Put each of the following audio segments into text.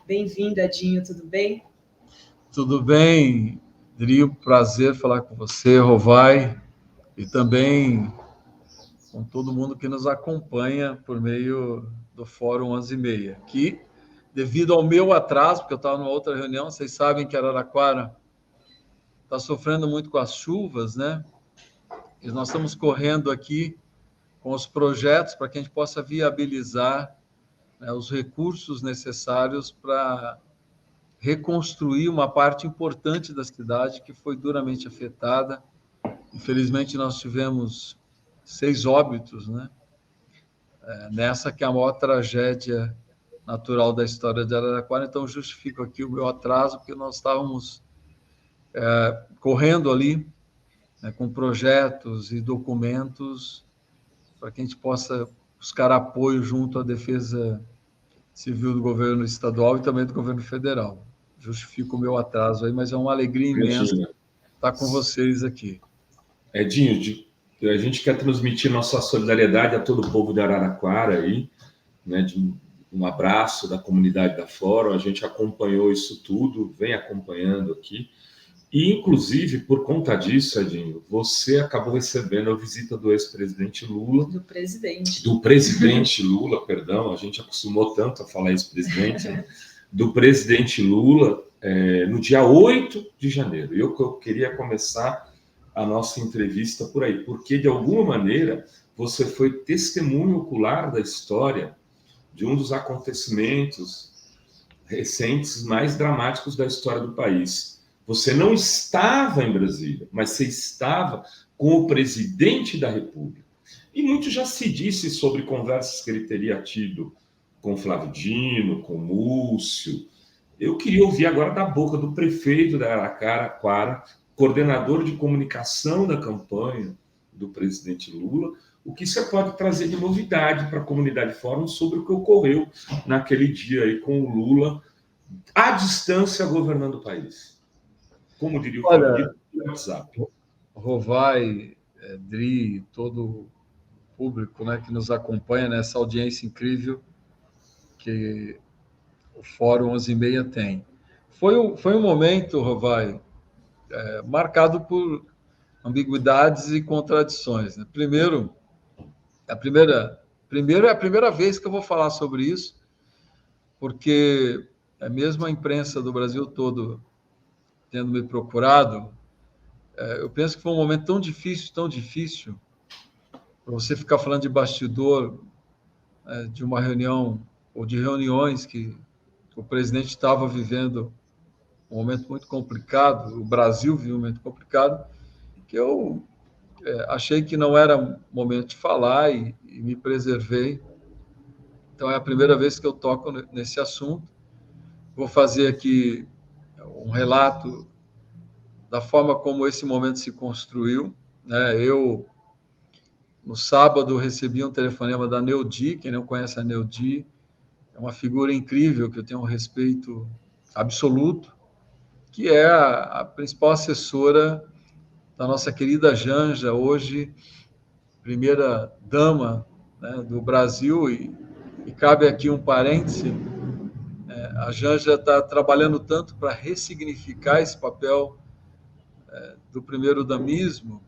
Bem-vindo, Edinho, tudo bem? Tudo bem, Dri, prazer falar com você, Rovai, e também com todo mundo que nos acompanha por meio do Fórum 11h30, que, devido ao meu atraso, porque eu estava numa outra reunião, vocês sabem que Araraquara está sofrendo muito com as chuvas, né? E nós estamos correndo aqui com os projetos para que a gente possa viabilizar, né, os recursos necessários para reconstruir uma parte importante da cidade que foi duramente afetada. Infelizmente, nós tivemos 6 óbitos, né? Nessa que é a maior tragédia natural da história de Araraquara. Então, justifico aqui o meu atraso, porque nós estávamos correndo ali, né, com projetos e documentos para que a gente possa buscar apoio junto à Defesa Civil do governo estadual e também do governo federal. Justifico o meu atraso aí, mas é uma alegria imensa Edinho, estar com vocês aqui. Edinho, a gente quer transmitir nossa solidariedade a todo o povo de Araraquara aí, né? Um abraço da comunidade da Fórum. A gente acompanhou isso tudo, vem acompanhando aqui. E, inclusive, por conta disso, Edinho, você acabou recebendo a visita do ex-presidente Lula. Do presidente. Do presidente Lula, perdão, a gente acostumou tanto a falar ex-presidente, né? Do presidente Lula, no dia 8 de janeiro. E eu queria começar a nossa entrevista por aí, porque, de alguma maneira, você foi testemunho ocular da história de um dos acontecimentos recentes mais dramáticos da história do país. Você não estava em Brasília, mas você estava com o presidente da República. E muito já se disse sobre conversas que ele teria tido com Flávio Dino, com Múcio. Eu queria ouvir agora da boca do prefeito da Araraquara, coordenador de comunicação da campanha do presidente Lula, o que você pode trazer de novidade para a comunidade Fórum sobre o que ocorreu naquele dia aí com o Lula à distância governando o país. Como diria o Flávio, WhatsApp. Rovai, Dri, todo o público, né, que nos acompanha nessa audiência incrível que o Fórum 11h30 tem. Foi um momento, Rovai, marcado por ambiguidades e contradições, né? Primeiro é a primeira vez que eu vou falar sobre isso, porque mesmo a imprensa do Brasil todo tendo me procurado, eu penso que foi um momento tão difícil, para você ficar falando de bastidor, de uma reunião ou de reuniões que o presidente estava vivendo um momento muito complicado, o Brasil viu um momento complicado, que eu achei que não era momento de falar e me preservei. Então, é a primeira vez que eu toco nesse assunto. Vou fazer aqui um relato da forma como esse momento se construiu, né? Eu, no sábado, recebi um telefonema da Neudi. Quem não conhece a Neudi, é uma figura incrível que eu tenho um respeito absoluto, que é a principal assessora da nossa querida Janja, hoje primeira dama, né, do Brasil. E cabe aqui um parêntese, a Janja está trabalhando tanto para ressignificar esse papel do primeiro damismo,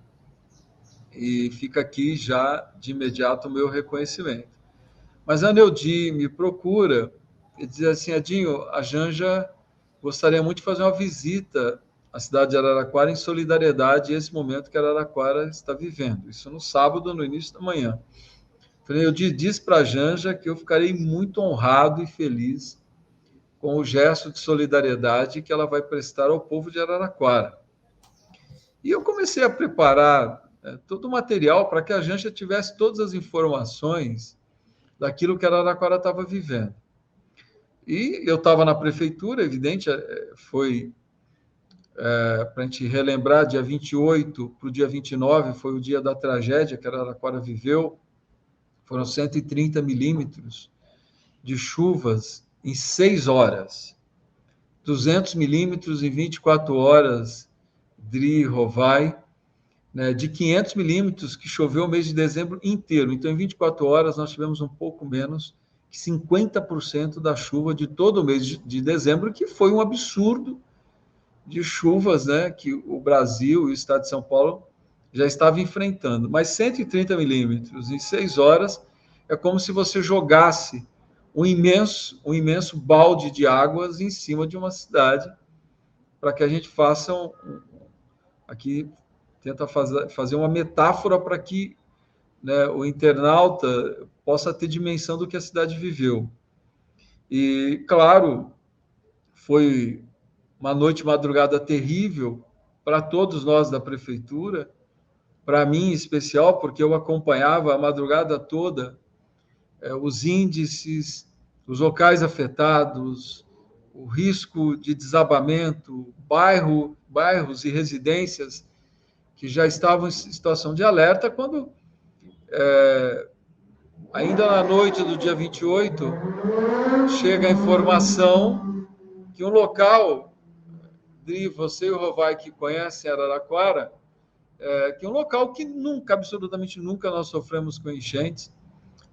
e fica aqui já de imediato o meu reconhecimento. Mas a Neudi me procura e diz assim: Edinho, a Janja gostaria muito de fazer uma visita à cidade de Araraquara em solidariedade a esse momento que Araraquara está vivendo. Isso no sábado, no início da manhã. Falei: eu disse para a Janja que eu ficarei muito honrado e feliz com o gesto de solidariedade que ela vai prestar ao povo de Araraquara. E eu comecei a preparar todo o material para que a Janja tivesse todas as informações daquilo que Araraquara estava vivendo. E eu estava na prefeitura, evidente, foi para a gente relembrar, dia 28 para o dia 29 foi o dia da tragédia que Araraquara viveu. Foram 130 milímetros de chuvas em 6 horas, 200 milímetros em 24 horas, Dri, Rovai, né, de 500 milímetros que choveu o mês de dezembro inteiro. Então, em 24 horas, nós tivemos um pouco menos 50% da chuva de todo o mês de dezembro, que foi um absurdo de chuvas, né, que o Brasil e o estado de São Paulo já estavam enfrentando. Mas 130 milímetros em 6 horas é como se você jogasse um imenso balde de águas em cima de uma cidade, para que a gente faça aqui tenta fazer uma metáfora para que, né, o internauta possa ter dimensão do que a cidade viveu. E, claro, foi uma noite, madrugada terrível para todos nós da prefeitura, para mim em especial, porque eu acompanhava a madrugada toda os índices, os locais afetados, o risco de desabamento, bairros e residências que já estavam em situação de alerta, quando, ainda na noite do dia 28, chega a informação que um local, você e o Rovai que conhecem Araraquara, que é um local que nunca, absolutamente nunca, nós sofremos com enchentes,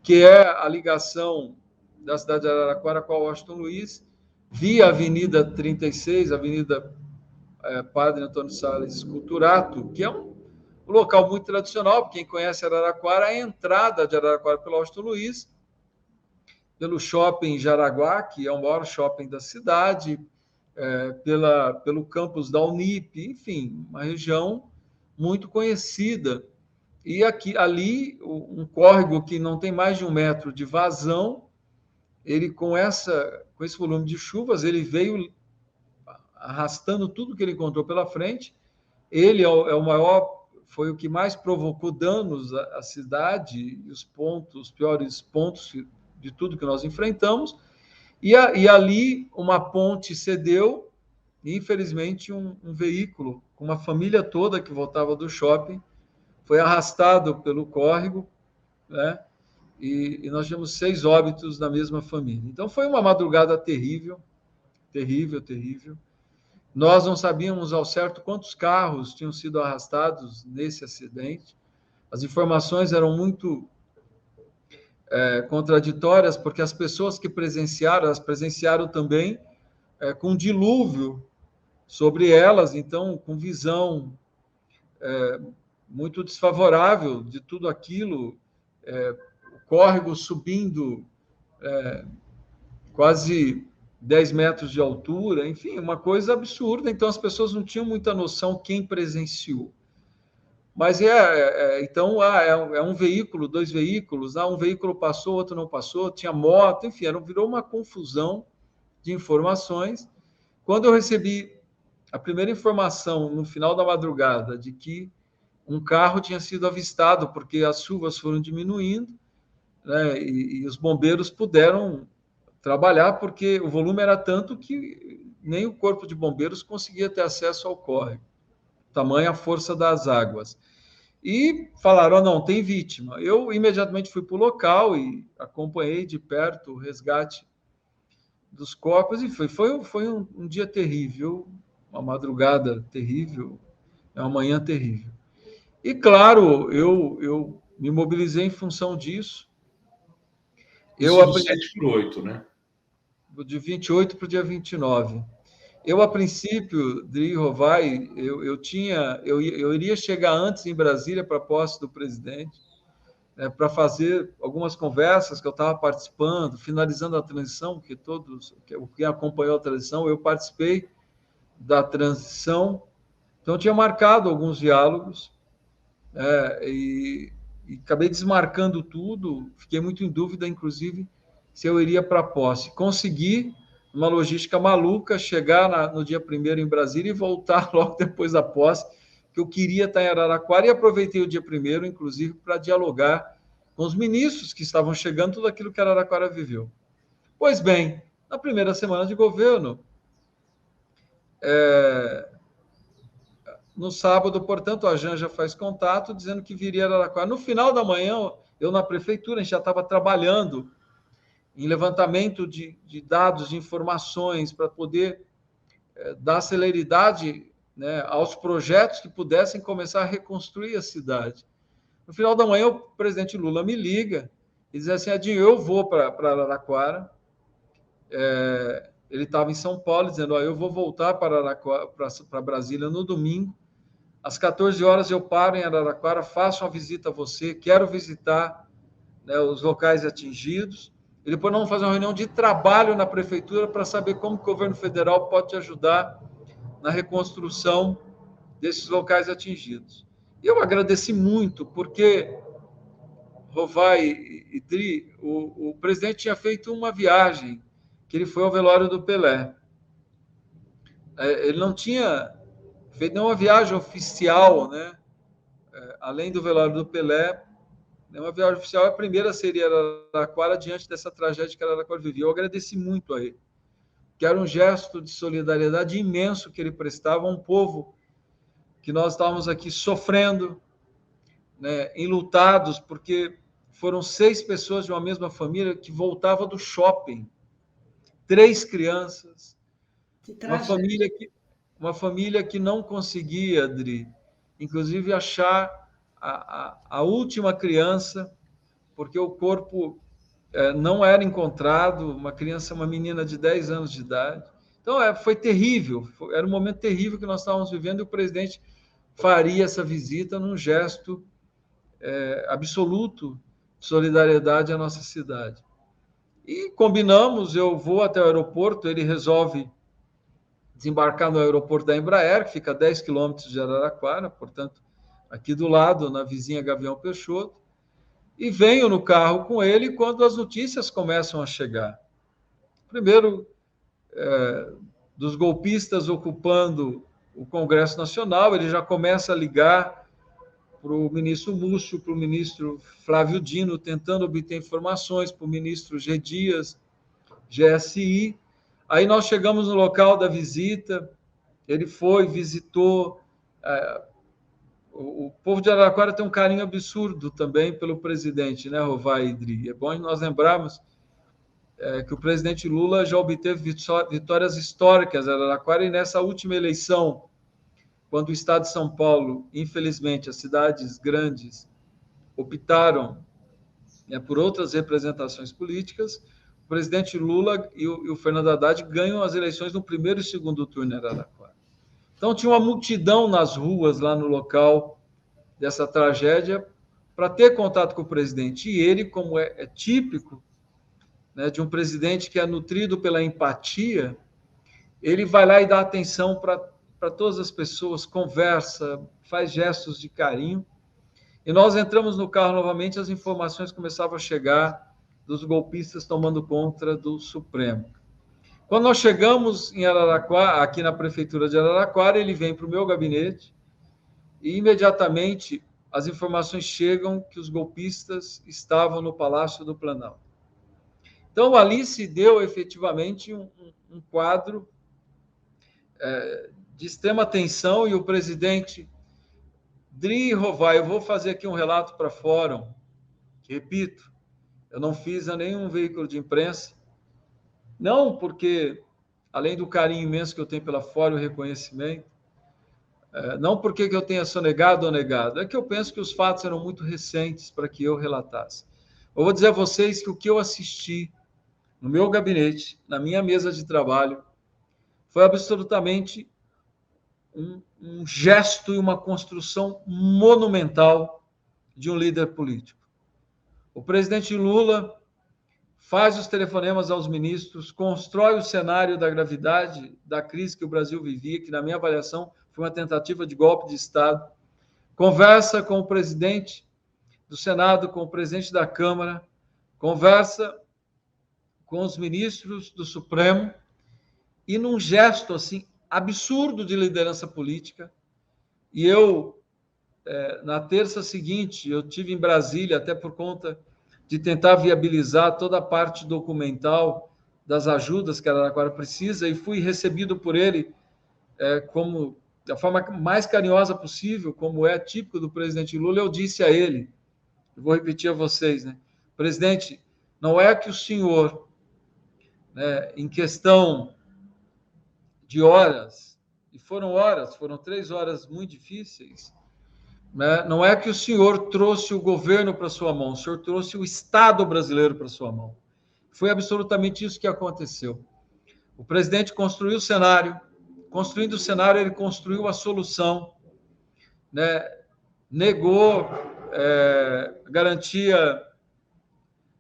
que é a ligação da cidade de Araraquara com a Washington Luiz, via Avenida 36, Avenida Padre Antônio Salles Culturato, que é um local muito tradicional. Quem conhece Araraquara, a entrada de Araraquara pela Washington Luiz, pelo shopping Jaraguá, que é o maior shopping da cidade, pelo campus da Unip, enfim, uma região muito conhecida. E ali, um córrego que não tem mais de 1 metro de vazão, ele com esse volume de chuvas, ele veio arrastando tudo que ele encontrou pela frente. Ele é o maior, foi o que mais provocou danos à cidade, e os piores pontos de tudo que nós enfrentamos. E ali uma ponte cedeu, e infelizmente um veículo com uma família toda que voltava do shopping foi arrastado pelo córrego, né? E nós tivemos 6 óbitos na mesma família. Então foi uma madrugada terrível, terrível, terrível. Nós não sabíamos ao certo quantos carros tinham sido arrastados nesse acidente. As informações eram muito contraditórias, porque as pessoas que presenciaram, elas presenciaram também com dilúvio sobre elas, então com visão muito desfavorável de tudo aquilo, o córrego subindo quase 10 metros de altura, enfim, uma coisa absurda. Então as pessoas não tinham muita noção quem presenciou. Mas então é um veículo, 2 veículos, um veículo passou, outro não passou, tinha moto, enfim, virou uma confusão de informações. Quando eu recebi a primeira informação no final da madrugada de que um carro tinha sido avistado, porque as chuvas foram diminuindo, né, e os bombeiros puderam trabalhar, porque o volume era tanto que nem o corpo de bombeiros conseguia ter acesso ao córrego, tamanha a força das águas. E falaram, não, tem vítima. Eu imediatamente fui para o local e acompanhei de perto o resgate dos corpos, e foi um dia terrível, uma madrugada terrível, uma manhã terrível. E, claro, eu me mobilizei em função disso. Isso do 7 para o 8, né? De 28 para o dia 29. Eu, a princípio, Dri Rovai, eu iria chegar antes em Brasília para a posse do presidente, para fazer algumas conversas que eu estava participando, finalizando a transição, porque quem acompanhou a transição, eu participei da transição, então eu tinha marcado alguns diálogos, e acabei desmarcando tudo, fiquei muito em dúvida, inclusive, se eu iria para a posse. Consegui, uma logística maluca, chegar no dia 1º em Brasília e voltar logo depois da posse, que eu queria estar em Araraquara, e aproveitei o dia 1º, inclusive, para dialogar com os ministros que estavam chegando, tudo aquilo que Araraquara viveu. Pois bem, na primeira semana de governo, no sábado, portanto, a Janja faz contato dizendo que viria a Araraquara. No final da manhã, eu na prefeitura, a gente já estava trabalhando em levantamento de dados, de informações, para poder dar celeridade, né, aos projetos que pudessem começar a reconstruir a cidade. No final da manhã, o presidente Lula me liga e dizer assim, Edinho, eu vou para Araraquara. Ele estava em São Paulo, dizendo, eu vou voltar para Brasília no domingo, às 14 horas eu paro em Araraquara, faço uma visita a você, quero visitar, né, os locais atingidos, e depois nós vamos fazer uma reunião de trabalho na prefeitura para saber como o governo federal pode te ajudar na reconstrução desses locais atingidos. E eu agradeci muito, porque Rovai e Dri, o presidente tinha feito uma viagem, que ele foi ao velório do Pelé. Ele não tinha feito nenhuma viagem oficial, né? Além do velório do Pelé, nenhuma viagem oficial. A primeira seria Araraquara, diante dessa tragédia que Araraquara vivia. Eu agradeci muito a ele, que era um gesto de solidariedade imenso que ele prestava a um povo que nós estávamos aqui sofrendo, né, enlutados, porque foram 6 pessoas de uma mesma família que voltavam do shopping, 3 crianças, uma família que não conseguia, Adri, inclusive achar a última criança, porque o corpo não era encontrado, uma menina de 10 anos de idade. Então, foi terrível, era um momento terrível que nós estávamos vivendo, e o presidente faria essa visita num gesto absoluto de solidariedade à nossa cidade. E combinamos, eu vou até o aeroporto, ele resolve desembarcar no aeroporto da Embraer, que fica a 10 quilômetros de Araraquara, portanto, aqui do lado, na vizinha Gavião Peixoto, e venho no carro com ele quando as notícias começam a chegar. Primeiro, dos golpistas ocupando o Congresso Nacional, ele já começa a ligar para o ministro Múcio, para o ministro Flávio Dino, tentando obter informações, para o ministro G. Dias, GSI. Aí nós chegamos no local da visita, ele foi, visitou. O povo de Araraquara tem um carinho absurdo também pelo presidente, né, Rovai e Dri? É bom nós lembrarmos que o presidente Lula já obteve vitórias históricas em Araraquara, e nessa última eleição, quando o Estado de São Paulo, infelizmente, as cidades grandes optaram por outras representações políticas, o presidente Lula e o Fernando Haddad ganham as eleições no primeiro e segundo turno em Araraquara. Então, tinha uma multidão nas ruas, lá no local dessa tragédia, para ter contato com o presidente. E ele, como é típico, né, de um presidente que é nutrido pela empatia, ele vai lá e dá atenção para todas as pessoas, conversa, faz gestos de carinho. E nós entramos no carro novamente, as informações começavam a chegar dos golpistas tomando conta do Supremo. Quando nós chegamos em Araraquara, aqui na prefeitura de Araraquara, ele vem para o meu gabinete e imediatamente as informações chegam que os golpistas estavam no Palácio do Planalto. Então, ali se deu efetivamente um quadro de extrema tensão, e o presidente Dri Rovai, eu vou fazer aqui um relato para fórum, repito, eu não fiz a nenhum veículo de imprensa, não porque, além do carinho imenso que eu tenho pela fórum e o reconhecimento, não porque eu tenha sonegado ou negado, é que eu penso que os fatos eram muito recentes para que eu relatasse. Eu vou dizer a vocês que o que eu assisti no meu gabinete, na minha mesa de trabalho, foi absolutamente um gesto e uma construção monumental de um líder político. O presidente Lula faz os telefonemas aos ministros, constrói o cenário da gravidade da crise que o Brasil vivia, que, na minha avaliação, foi uma tentativa de golpe de Estado, conversa com o presidente do Senado, com o presidente da Câmara, conversa com os ministros do Supremo, e num gesto assim absurdo de liderança política. E eu, na terça seguinte, eu tive em Brasília, até por conta de tentar viabilizar toda a parte documental das ajudas que a Araraquara precisa, e fui recebido por ele como da forma mais carinhosa possível, como é típico do presidente Lula. Eu disse a ele, eu vou repetir a vocês, né? Presidente, não é que o senhor, né, em questão de horas, e foram 3 horas muito difíceis, né? Não é que o senhor trouxe o governo para sua mão, o senhor trouxe o Estado brasileiro para sua mão. Foi absolutamente isso que aconteceu. O presidente construiu o cenário, construindo o cenário, ele construiu a solução, né? Negou garantia,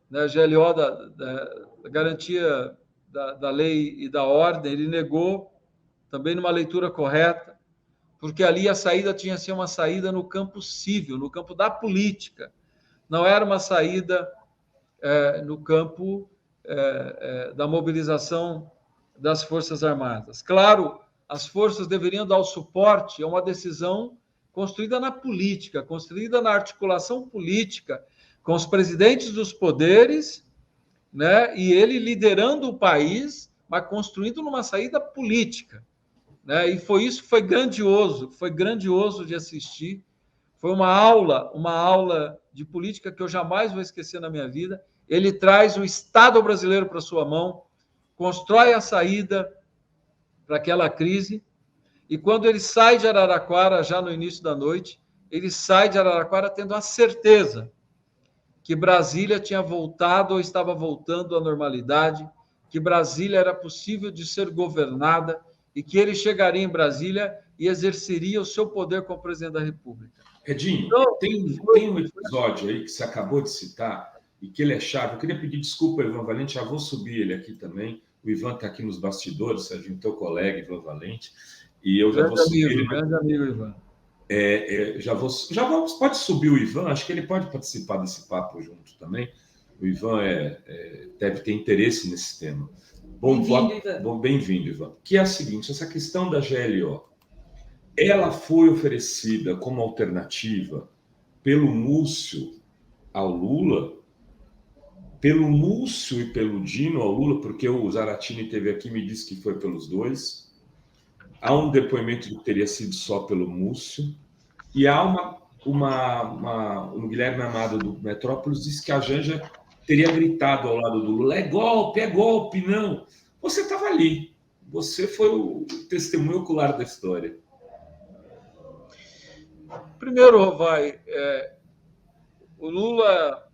né, GLO, da garantia da lei e da ordem, ele negou também numa leitura correta, porque ali a saída tinha que ser uma saída no campo civil, no campo da política, não era uma saída no campo da mobilização das Forças Armadas. Claro, as forças deveriam dar o suporte a uma decisão construída na política, construída na articulação política, com os presidentes dos poderes, né, e ele liderando o país, mas construindo numa saída política, né, e foi grandioso de assistir, foi uma aula de política que eu jamais vou esquecer na minha vida. Ele traz o Estado brasileiro para sua mão, constrói a saída para aquela crise, e quando ele sai de Araraquara, já no início da noite, ele sai de Araraquara tendo a certeza que Brasília tinha voltado ou estava voltando à normalidade, que Brasília era possível de ser governada e que ele chegaria em Brasília e exerceria o seu poder como presidente da República. Edinho, então, tem um episódio aí que você acabou de citar e que ele é chave. Eu queria pedir desculpa ao Ivan Valente, já vou subir ele aqui também. O Ivan está aqui nos bastidores, Serginho, teu colega, Ivan Valente, e eu já vou subir ele. Grande amigo, Ivan. Pode subir o Ivan, acho que ele pode participar desse papo junto também. O Ivan deve ter interesse nesse tema. Bem-vindo, Ivan. Que é a seguinte, essa questão da GLO, ela foi oferecida como alternativa pelo Múcio ao Lula, pelo Múcio e pelo Dino ao Lula, porque o Zaratini teve aqui e me disse que foi pelos dois. Há um depoimento que teria sido só pelo Múcio, e há o Guilherme Amado do Metrópolis disse que a Janja teria gritado ao lado do Lula: é golpe, não. Você estava ali, você foi o testemunho ocular da história. Primeiro, Rovai, o Lula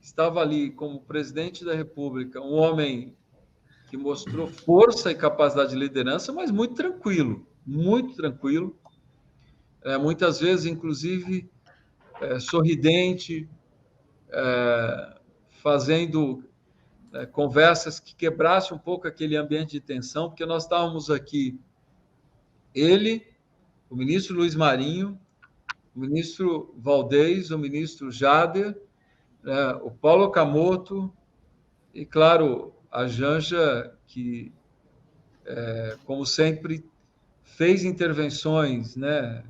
estava ali como presidente da República, um homem que mostrou força e capacidade de liderança, mas muito tranquilo, muitas vezes, inclusive, sorridente, fazendo conversas que quebrassem um pouco aquele ambiente de tensão, porque nós estávamos aqui, ele, o ministro Luiz Marinho, o ministro Valdez, o ministro Jader, o Paulo Okamoto e, claro, a Janja, que, como sempre, fez intervenções, né,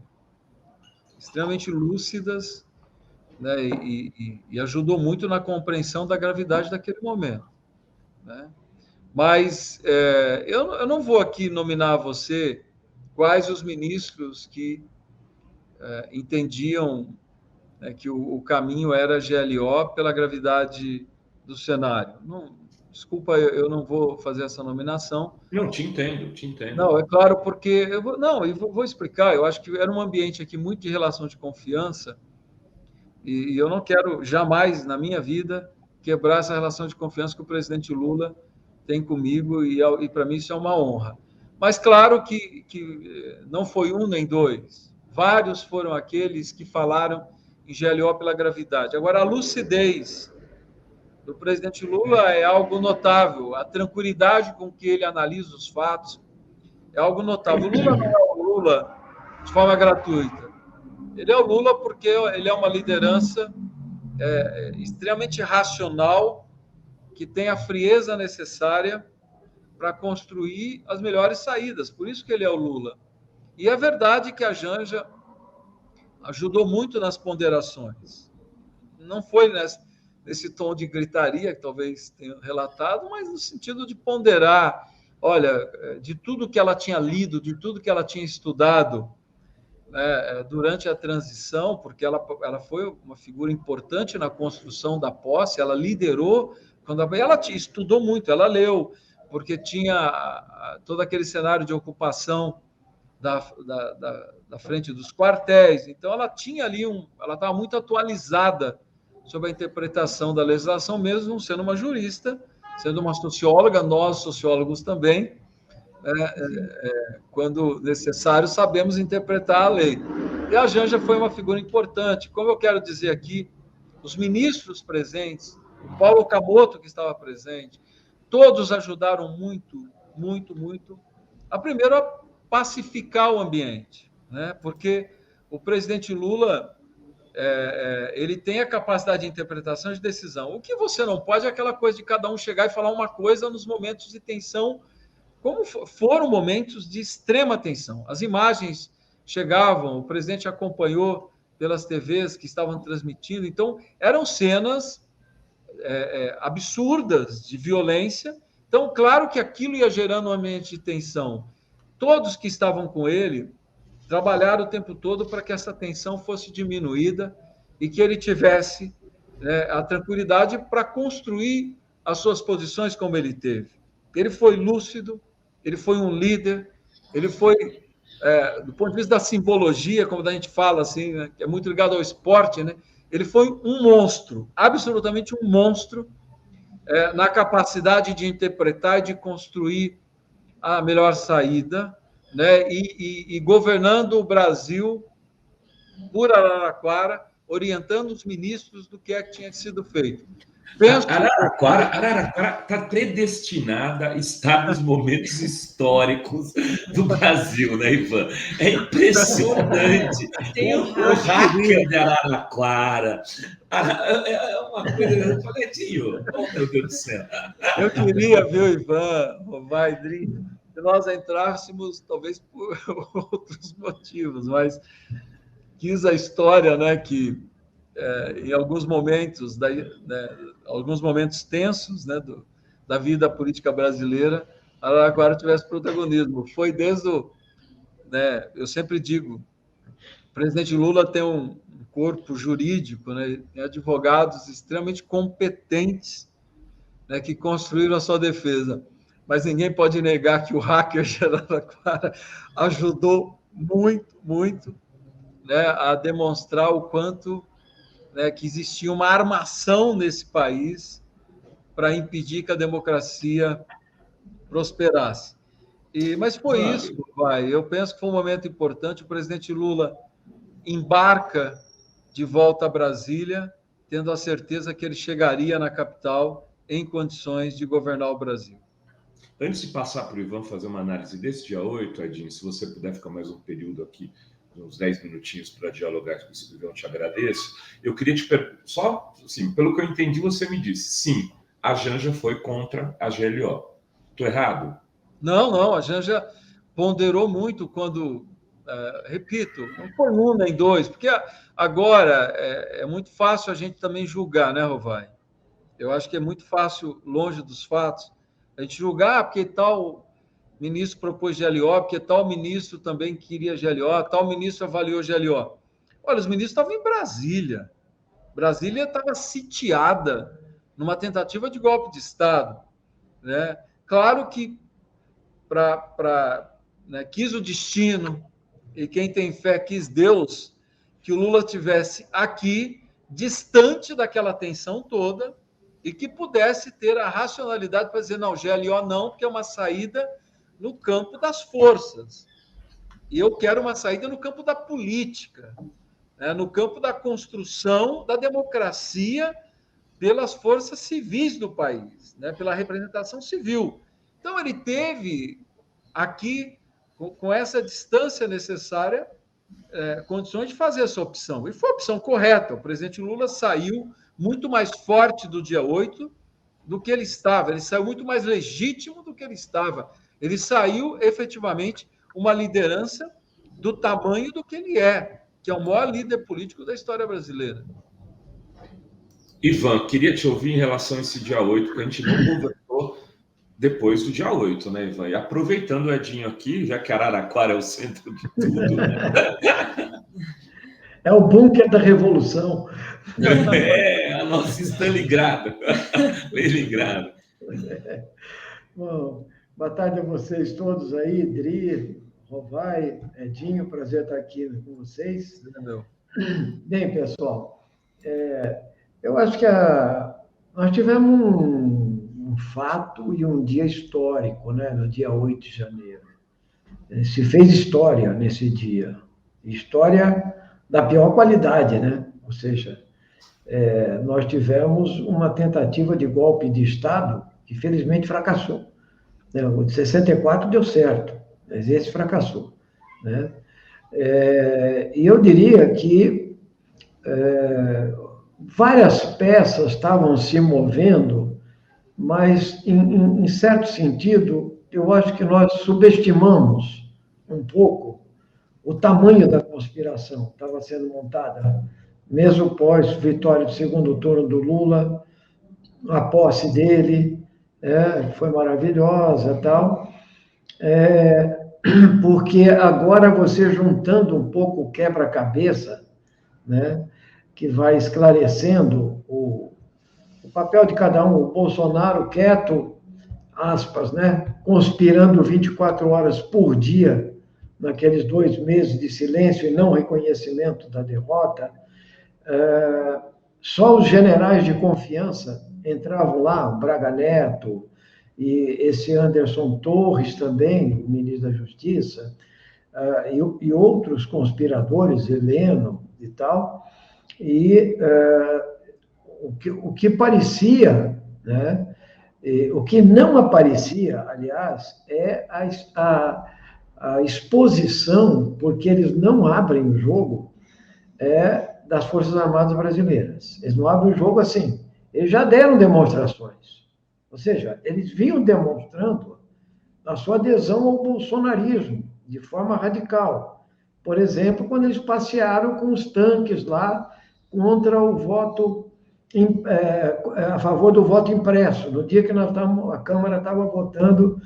extremamente lúcidas, né, e ajudou muito na compreensão da gravidade daquele momento, né? Mas eu não vou aqui nominar a você quais os ministros que entendiam, né, que o caminho era GLO pela gravidade do cenário. Desculpa, eu não vou fazer essa nominação. Não, te entendo. Não, é claro, porque... vou explicar. Eu acho que era um ambiente aqui muito de relação de confiança e eu não quero jamais, na minha vida, quebrar essa relação de confiança que o presidente Lula tem comigo e para mim isso é uma honra. Mas claro que não foi um nem dois. Vários foram aqueles que falaram em GLO pela gravidade. Agora, a lucidez do presidente Lula é algo notável, a tranquilidade com que ele analisa os fatos é algo notável. O Lula não é o Lula de forma gratuita. Ele é o Lula porque ele é uma liderança extremamente racional, que tem a frieza necessária para construir as melhores saídas. Por isso que ele é o Lula. E é verdade que a Janja ajudou muito nas ponderações. Não foi nesse tom de gritaria que talvez tenha relatado, mas no sentido de ponderar, olha, de tudo que ela tinha lido, de tudo que ela tinha estudado, né, durante a transição, porque ela foi uma figura importante na construção da posse, ela liderou, ela estudou muito, ela leu, porque tinha todo aquele cenário de ocupação da frente dos quartéis. Então, ela tinha ali ela estava muito atualizada sobre a interpretação da legislação, mesmo sendo uma jurista, sendo uma socióloga, nós sociólogos também, quando necessário, sabemos interpretar a lei. E a Janja foi uma figura importante. Como eu quero dizer aqui, os ministros presentes, o Paulo Camoto, que estava presente, todos ajudaram muito, muito, muito, primeiro, a pacificar o ambiente, né? Porque o presidente Lula ele tem a capacidade de interpretação e de decisão. O que você não pode é aquela coisa de cada um chegar e falar uma coisa nos momentos de tensão, como foram momentos de extrema tensão. As imagens chegavam, o presidente acompanhou pelas TVs que estavam transmitindo, então eram cenas absurdas de violência. Então, claro que aquilo ia gerando um ambiente de tensão. Todos que estavam com ele trabalharam o tempo todo para que essa tensão fosse diminuída e que ele tivesse a tranquilidade para construir as suas posições como ele teve. Ele foi lúcido, ele foi um líder, ele foi, do ponto de vista da simbologia, como a gente fala, assim, né, que é muito ligado ao esporte, né? Ele foi um monstro, absolutamente um monstro, na capacidade de interpretar e de construir a melhor saída, né? E governando o Brasil por Araraquara, orientando os ministros do que tinha sido feito. Araraquara está predestinada a estar nos momentos históricos do Brasil, né, Ivan? É impressionante. O hacker de Araraquara. É uma coisa. Panetinho. Oh, meu Deus do céu. Eu queria ver o Ivan, o Vaidri, se nós entrássemos, talvez por outros motivos, mas quis a história, né, que em alguns momentos, alguns momentos tensos, né, da vida política brasileira, Araraquara tivesse protagonismo. Foi desde eu sempre digo, o presidente Lula tem um corpo jurídico, né, tem advogados extremamente competentes, né, que construíram a sua defesa. Mas ninguém pode negar que o hacker de Araraquara ajudou muito, muito, né, a demonstrar o quanto que existia uma armação nesse país para impedir que a democracia prosperasse. Mas foi isso, eu penso que foi um momento importante. O presidente Lula embarca de volta a Brasília, tendo a certeza que ele chegaria na capital em condições de governar o Brasil. Antes de passar para o Ivan fazer uma análise desse dia 8, Edinho, se você puder ficar mais um período aqui, uns 10 minutinhos para dialogar com o Ivan, eu te agradeço. Eu queria te perguntar, só assim, pelo que eu entendi, você me disse, sim, a Janja foi contra a GLO. Estou errado? Não, a Janja ponderou muito quando, repito, não foi um nem dois, porque agora é muito fácil a gente também julgar, né, Rovai? Eu acho que é muito fácil, longe dos fatos, a gente julgar porque tal ministro propôs GLO, porque tal ministro também queria GLO, tal ministro avaliou GLO. Olha, os ministros estavam em Brasília. Brasília estava sitiada numa tentativa de golpe de Estado, né? Claro que quis o destino, e quem tem fé quis Deus, que o Lula tivesse aqui, distante daquela tensão toda, e que pudesse ter a racionalidade para dizer, não, GLO não, porque é uma saída no campo das forças. E eu quero uma saída no campo da política, né? No campo da construção da democracia pelas forças civis do país, né? Pela representação civil. Então, ele teve aqui, com essa distância necessária, condições de fazer essa opção. E foi a opção correta. O presidente Lula saiu muito mais forte do dia 8 do que ele estava. Ele saiu muito mais legítimo do que ele estava. Ele saiu, efetivamente, uma liderança do tamanho do que ele é, que é o maior líder político da história brasileira. Ivan, queria te ouvir em relação a esse dia 8, que a gente não conversou depois do dia 8, né, Ivan? E aproveitando o Edinho aqui, já que Araraquara é o centro de tudo, né? É o bunker da Revolução. A nossa Stalingrado. Bom, boa tarde a vocês todos aí, Dri, Rovai, Edinho, prazer estar aqui com vocês. Entendeu? Bem, pessoal, eu acho que nós tivemos um fato e um dia histórico, né, no dia 8 de janeiro. Se fez história nesse dia. História da pior qualidade, né? Ou seja, nós tivemos uma tentativa de golpe de Estado que, felizmente, fracassou. O de 64 deu certo, mas esse fracassou, né? E eu diria que várias peças estavam se movendo, mas, em certo sentido, eu acho que nós subestimamos um pouco o tamanho da conspiração que estava sendo montada, mesmo pós vitória do segundo turno do Lula, a posse dele, foi maravilhosa e tal, porque agora você juntando um pouco o quebra-cabeça, né, que vai esclarecendo o papel de cada um, o Bolsonaro quieto, aspas, né, conspirando 24 horas por dia, naqueles 2 meses de silêncio e não reconhecimento da derrota, só os generais de confiança entravam lá, o Braga Neto e esse Anderson Torres também, ministro da Justiça, e outros conspiradores, Heleno e tal, e o que parecia, né, o que não aparecia, aliás, é a exposição, porque eles não abrem o jogo, das Forças Armadas Brasileiras. Eles não abrem o jogo assim. Eles já deram demonstrações. Ou seja, eles vinham demonstrando a sua adesão ao bolsonarismo, de forma radical. Por exemplo, quando eles passearam com os tanques lá contra o voto, a favor do voto impresso, no dia que a Câmara estava votando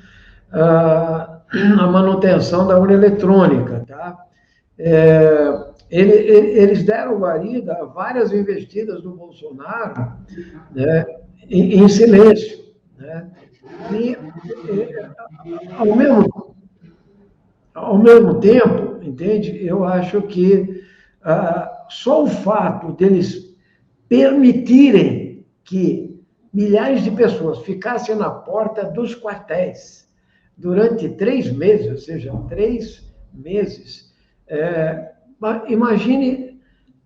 a manutenção da urna eletrônica, tá? Eles deram guarida a várias investidas do Bolsonaro, né, em silêncio, né? E, ao mesmo tempo, entende? Eu acho que só o fato deles permitirem que milhares de pessoas ficassem na porta dos quartéis durante 3 meses, ou seja, 3 meses. Imagine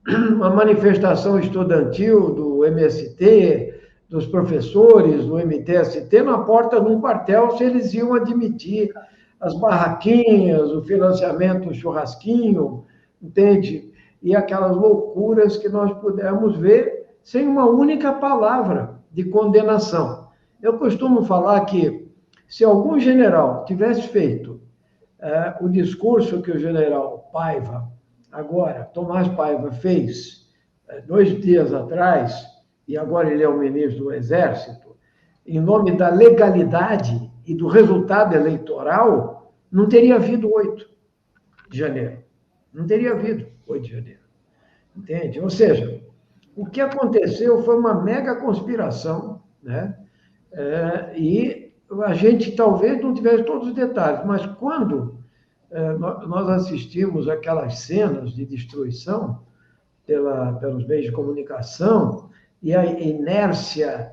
uma manifestação estudantil do MST, dos professores do MTST, na porta de um quartel, se eles iam admitir as barraquinhas, o financiamento, o churrasquinho, entende? E aquelas loucuras que nós pudemos ver sem uma única palavra de condenação. Eu costumo falar que, se algum general tivesse feito o discurso que o general Paiva, agora, Tomás Paiva, fez 2 dias atrás, e agora ele é o ministro do Exército, em nome da legalidade e do resultado eleitoral, não teria havido 8 de janeiro. Não teria havido 8 de janeiro. Entende? Ou seja, o que aconteceu foi uma mega conspiração, né? E a gente talvez não tivesse todos os detalhes, mas quando nós assistimos aquelas cenas de destruição pelos meios de comunicação e a inércia,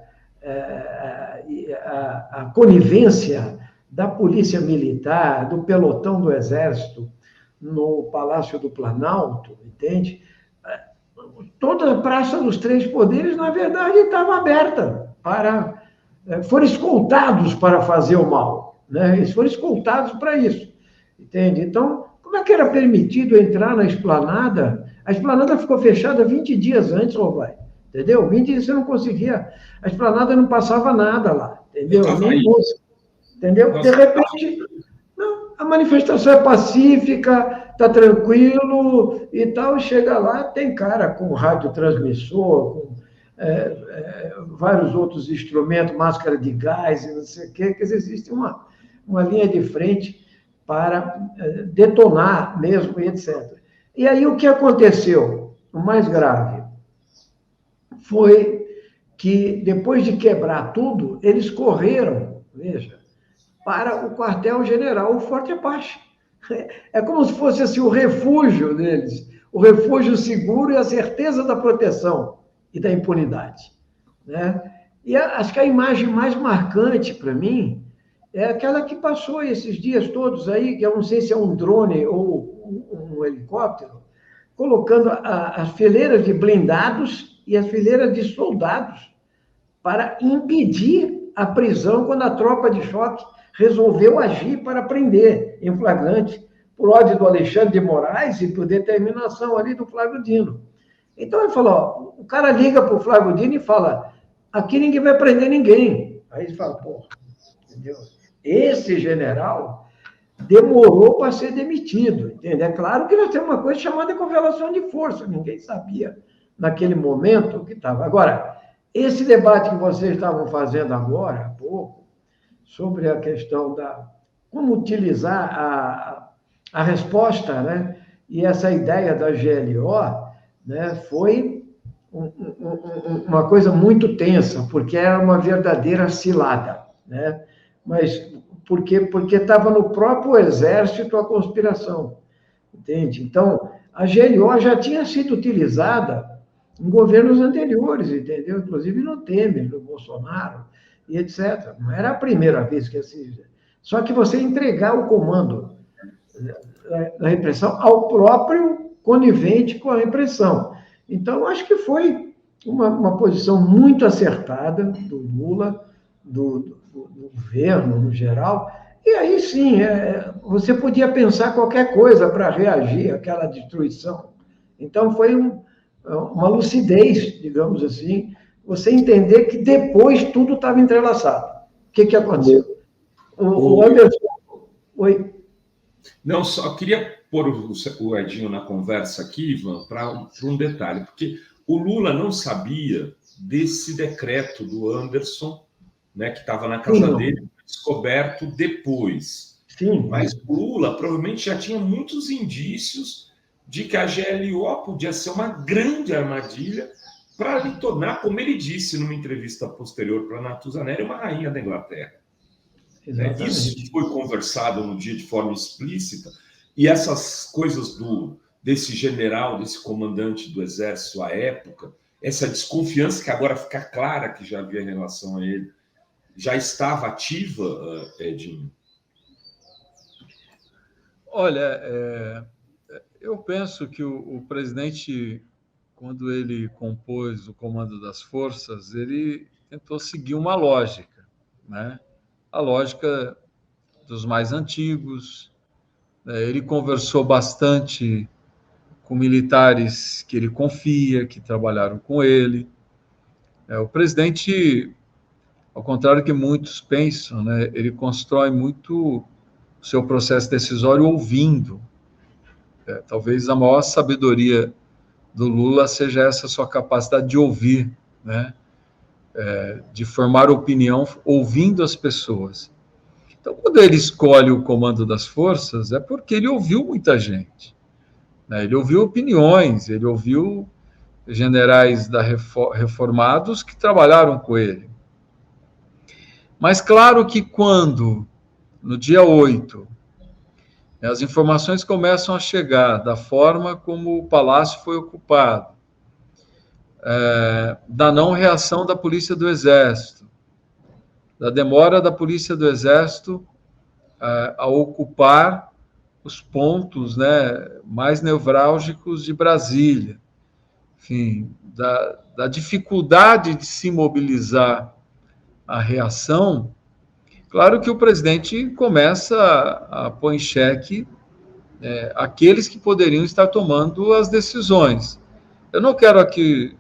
a conivência da polícia militar, do pelotão do Exército no Palácio do Planalto, entende? Toda a Praça dos Três Poderes, na verdade, estava aberta para... foram escoltados para fazer o mal, né? Eles foram escoltados para isso, entende? Então, como é que era permitido entrar na Esplanada? A Esplanada ficou fechada 20 dias antes, Rovai, entendeu? 20 dias você não conseguia, a Esplanada não passava nada lá, entendeu? Nem música, entendeu? De repente, não, a manifestação é pacífica, está tranquilo e tal, chega lá, tem cara com radiotransmissor, com vários outros instrumentos, máscara de gás e não sei o quê, quer dizer, existe uma linha de frente para detonar mesmo, e etc. E aí o que aconteceu? O mais grave foi que, depois de quebrar tudo, eles correram, veja, para o quartel-general, o Forte Apache. É como se fosse assim, o refúgio deles, o refúgio seguro e a certeza da proteção e da impunidade, né? E acho que a imagem mais marcante para mim é aquela que passou esses dias todos aí, que eu não sei se é um drone ou um helicóptero, colocando as fileiras de blindados e as fileiras de soldados para impedir a prisão quando a tropa de choque resolveu agir para prender em flagrante, por ordem do Alexandre de Moraes e por determinação ali do Flávio Dino. Então ele falou, ó, o cara liga para o Flávio Dino e fala, aqui ninguém vai prender ninguém. Aí ele fala, pô, entendeu? Esse general demorou para ser demitido, entendeu? É claro que nós temos uma coisa chamada correlação de força, ninguém sabia naquele momento o que estava. Agora, esse debate que vocês estavam fazendo agora, há pouco, sobre a questão da como utilizar a resposta, né? E essa ideia da GLO, né? Foi uma coisa muito tensa, porque era uma verdadeira cilada, né? Mas porque estava no próprio exército a conspiração, entende? Então, a GLO já tinha sido utilizada em governos anteriores, entendeu? Inclusive no Temer, no Bolsonaro, e etc. Não era a primeira vez que assim. Só que você entregar o comando da repressão ao próprio conivente com a repressão. Então, acho que foi uma posição muito acertada do Lula, do governo no geral, e aí sim, você podia pensar qualquer coisa para reagir àquela destruição. Então, foi uma lucidez, digamos assim, você entender que depois tudo estava entrelaçado. O que aconteceu? O Anderson... Oi? Não, só queria pôr o Edinho na conversa aqui, Ivan, para um detalhe, porque o Lula não sabia desse decreto do Anderson, né, que estava na casa dele, descoberto depois. Sim. Mas o Lula provavelmente já tinha muitos indícios de que a GLO podia ser uma grande armadilha para lhe tornar, como ele disse numa entrevista posterior para a Natuzaneri, uma rainha da Inglaterra. Exatamente. Isso foi conversado no dia de forma explícita, e essas coisas desse general, desse comandante do Exército à época, essa desconfiança que agora fica clara que já havia em relação a ele, já estava ativa, Edinho? Olha, eu penso que o presidente, quando ele compôs o comando das forças, ele tentou seguir uma lógica, né? A lógica dos mais antigos. Ele conversou bastante com militares que ele confia, que trabalharam com ele. O presidente, ao contrário do que muitos pensam, né, ele constrói muito o seu processo decisório ouvindo. Talvez a maior sabedoria do Lula seja essa sua capacidade de ouvir, né? De formar opinião ouvindo as pessoas. Então, quando ele escolhe o comando das forças, é porque ele ouviu muita gente, né? Ele ouviu opiniões, ele ouviu generais reformados que trabalharam com ele. Mas, claro que quando, no dia 8, as informações começam a chegar da forma como o palácio foi ocupado, da não reação da Polícia do Exército, da demora da Polícia do Exército a ocupar os pontos, né, mais nevrálgicos de Brasília, enfim, da dificuldade de se mobilizar a reação. Claro que o presidente começa a pôr em xeque aqueles que poderiam estar tomando as decisões. Eu não quero aqui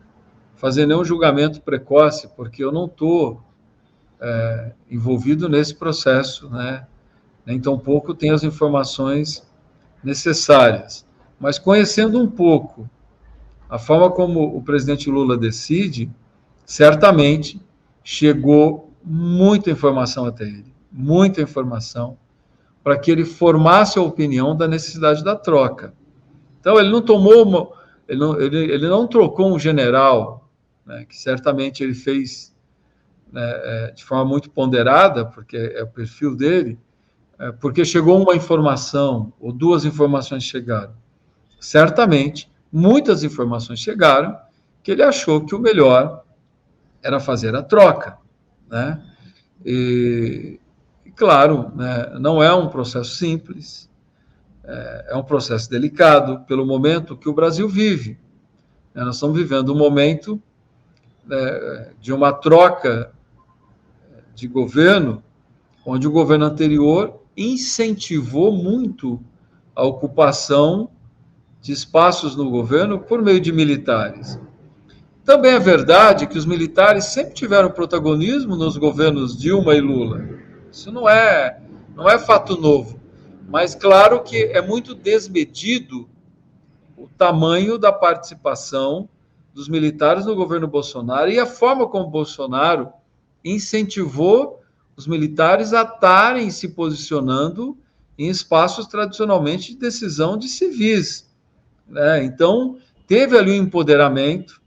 fazer nenhum julgamento precoce, porque eu não estou envolvido nesse processo, né? Nem tampouco tenho as informações necessárias. Mas conhecendo um pouco a forma como o presidente Lula decide, certamente chegou muita informação até ele, muita informação, para que ele formasse a opinião da necessidade da troca. Então, ele não tomou, ele não trocou um general, né, que certamente ele fez, né, de forma muito ponderada, porque é o perfil dele, porque chegou uma informação, ou duas informações chegaram. Certamente, muitas informações chegaram que ele achou que o melhor era fazer a troca, né? E claro, né, não é um processo simples, é um processo delicado pelo momento que o Brasil vive. Nós estamos vivendo um momento de uma troca de governo, onde o governo anterior incentivou muito a ocupação de espaços no governo por meio de militares. Também é verdade que os militares sempre tiveram protagonismo nos governos Dilma e Lula. Isso não é fato novo. Mas, claro que é muito desmedido o tamanho da participação dos militares no governo Bolsonaro e a forma como Bolsonaro incentivou os militares a estarem se posicionando em espaços tradicionalmente de decisão de civis, né? Então, teve ali um empoderamento,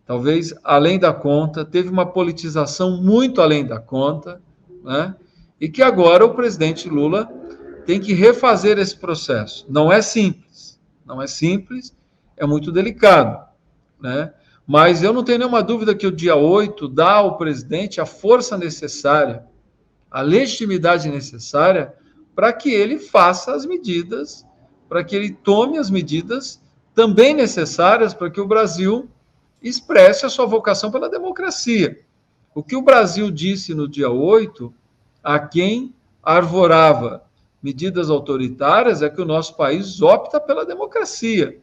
talvez além da conta, teve uma politização muito além da conta, né? E que agora o presidente Lula tem que refazer esse processo. Não é simples, é muito delicado, né? Mas eu não tenho nenhuma dúvida que o dia 8 dá ao presidente a força necessária, a legitimidade necessária para que ele faça as medidas, para que ele tome as medidas também necessárias para que o Brasil expresse a sua vocação pela democracia. O que o Brasil disse no dia 8, a quem arvorava medidas autoritárias, é que o nosso país opta pela democracia,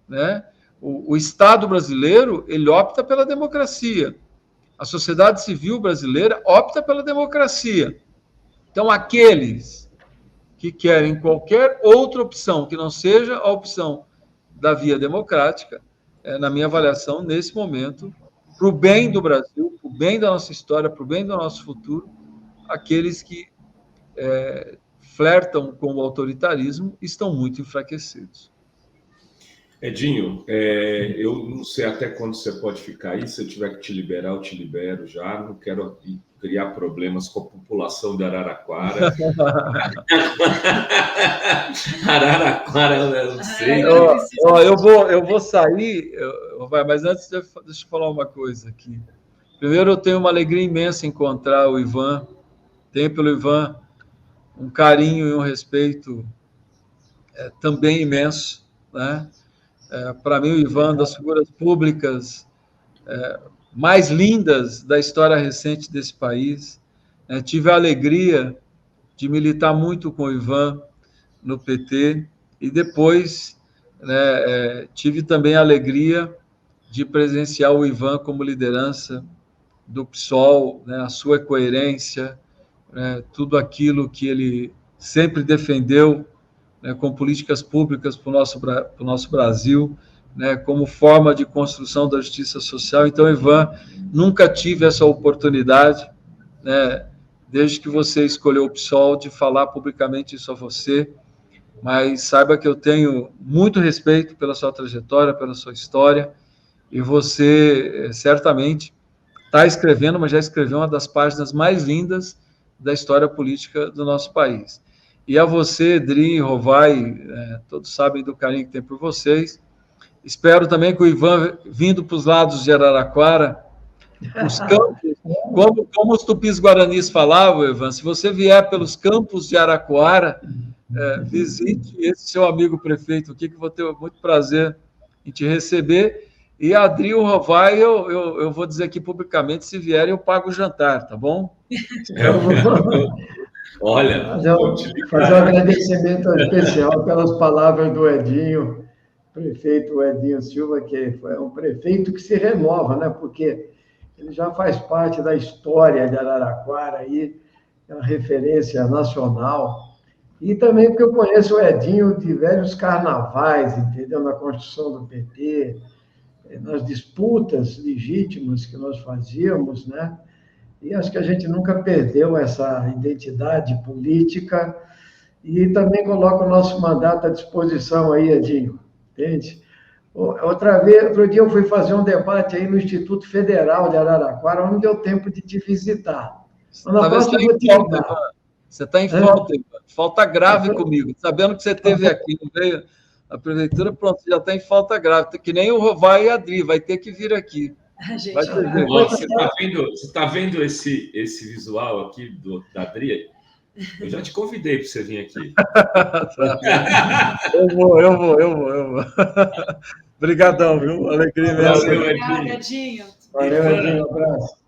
né? O Estado brasileiro, ele opta pela democracia. A sociedade civil brasileira opta pela democracia. Então, aqueles que querem qualquer outra opção que não seja a opção da via democrática, na minha avaliação, nesse momento, para o bem do Brasil, para o bem da nossa história, para o bem do nosso futuro, aqueles que flertam com o autoritarismo estão muito enfraquecidos. Edinho, eu não sei até quando você pode ficar aí. Se eu tiver que te liberar, eu te libero já. Não quero criar problemas com a população de Araraquara. Araraquara, eu não sei. Eu vou sair, mas antes deixa eu falar uma coisa aqui. Primeiro, eu tenho uma alegria imensa em encontrar o Ivan. Tenho pelo Ivan um carinho e um respeito também imenso, né? Para mim, o Ivan, das figuras públicas mais lindas da história recente desse país. Tive a alegria de militar muito com o Ivan no PT e depois tive também a alegria de presenciar o Ivan como liderança do PSOL, né, a sua coerência, tudo aquilo que ele sempre defendeu, né, com políticas públicas para o nosso Brasil, né, como forma de construção da justiça social. Então, Ivan, nunca tive essa oportunidade, né, desde que você escolheu o PSOL, de falar publicamente isso a você, mas saiba que eu tenho muito respeito pela sua trajetória, pela sua história, e você certamente está escrevendo, mas já escreveu uma das páginas mais lindas da história política do nosso país. E a você, Dri, Rovai, todos sabem do carinho que tem por vocês. Espero também que o Ivan, vindo para os lados de Araraquara, os campos, como os tupis-guaranis falavam, Ivan, se você vier pelos campos de Araquara, visite esse seu amigo prefeito aqui, que vou ter muito prazer em te receber. E a Dri e o Rovai, eu vou dizer aqui publicamente, se vierem, eu pago o jantar, tá bom? Olha, fazer um agradecimento especial pelas palavras do Edinho, prefeito Edinho Silva, que foi um prefeito que se renova, né? Porque ele já faz parte da história de Araraquara, aí, é uma referência nacional. E também porque eu conheço o Edinho de velhos carnavais, entendeu? Na construção do PT, nas disputas legítimas que nós fazíamos, né? E acho que a gente nunca perdeu essa identidade política e também coloca o nosso mandato à disposição aí, Edinho, entende? Outro dia eu fui fazer um debate aí no Instituto Federal de Araraquara, não deu tempo de te visitar. Na próxima eu vou te ligar. Você está em falta, Ivan. Falta grave comigo. Sabendo que você esteve aqui, não veio a prefeitura, pronto, já está em falta grave. Que nem o Rovai e a Adri, vai ter que vir aqui. Gente, Vai ter que... Você está vendo esse visual aqui da Adri? Eu já te convidei para você vir aqui. Eu vou. Obrigadão, viu? Alegria imensa. Valeu, obrigada, Edinho. Valeu, Edinho. Um abraço.